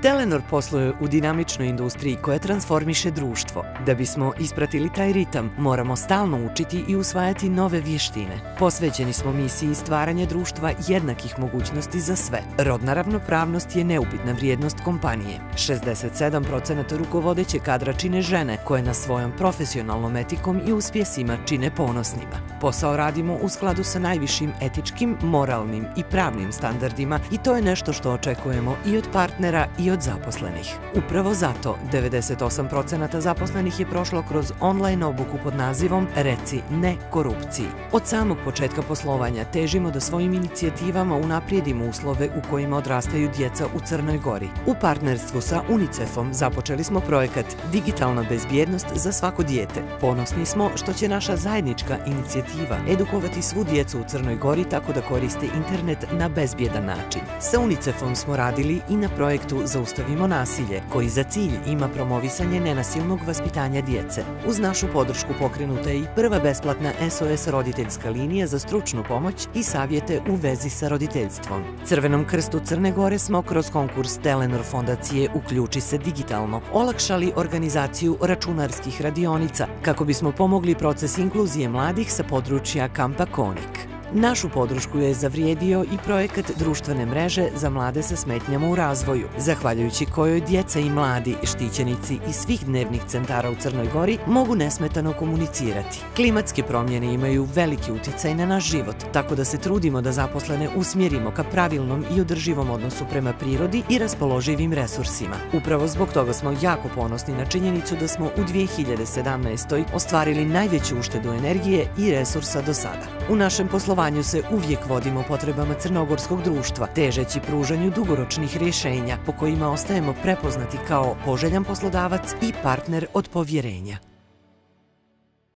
Telenor posluje u dinamičnoj industriji koja transformiše društvo. Da bismo ispratili taj ritam, moramo stalno učiti i usvajati nove vještine. Posvećeni smo misiji stvaranja društva jednakih mogućnosti za sve. Rodna ravnopravnost je neupitna vrijednost kompanije. 67% rukovodeće kadra čine žene koje nas svojom profesionalnom etikom i uspjesima čine ponosnima. Posao radimo u skladu sa najvišim etičkim, moralnim i pravnim standardima i to je nešto što očekujemo i od partnera i od zaposlenih. Upravo zato 98% zaposlenih je prošlo kroz online obuku pod nazivom Reci ne korupciji. Od samog početka poslovanja težimo da svojim inicijativama unaprijedimo uslove u kojima odrastaju djeca u Crnoj Gori. U partnerstvu sa UNICEF-om započeli smo projekat Digitalna bezbjednost za svako dijete. Ponosni smo što će naša zajednička inicijativa edukovati svu djecu u Crnoj Gori tako da koriste internet na bezbjedan način. Sa UNICEF-om smo radili i na projektu Zaustavimo nasilje, koji za cilj ima promovisanje nenasilnog vaspitanja djece. Uz našu podršku pokrenuta je i prva besplatna SOS roditeljska linija za stručnu pomoć i savjete u vezi sa roditeljstvom. Crvenom krstu Crne Gore smo kroz konkurs Telenor fondacije Uključi se digitalno olakšali organizaciju računarskih radionica kako bismo pomogli proces inkluzije mladih sa područja kampa Konik. Našu podršku je zavrijedio i projekat društvene mreže za mlade sa smetnjama u razvoju, zahvaljujući kojoj djeca i mladi štićenici iz svih dnevnih centara u Crnoj Gori mogu nesmetano komunicirati. Klimatske promjene imaju veliki uticaj na naš život, tako da se trudimo da zaposlene usmjerimo ka pravilnom i održivom odnosu prema prirodi i raspoloživim resursima. Upravo zbog toga smo jako ponosni na činjenicu da smo u 2017. ostvarili najveću uštedu energije i resursa do sada. U našem poslovanju se uvijek vodimo potrebama crnogorskog društva, težeći pružanju dugoročnih rješenja po kojima ostajemo prepoznati kao poželjan poslodavac i partner od povjerenja.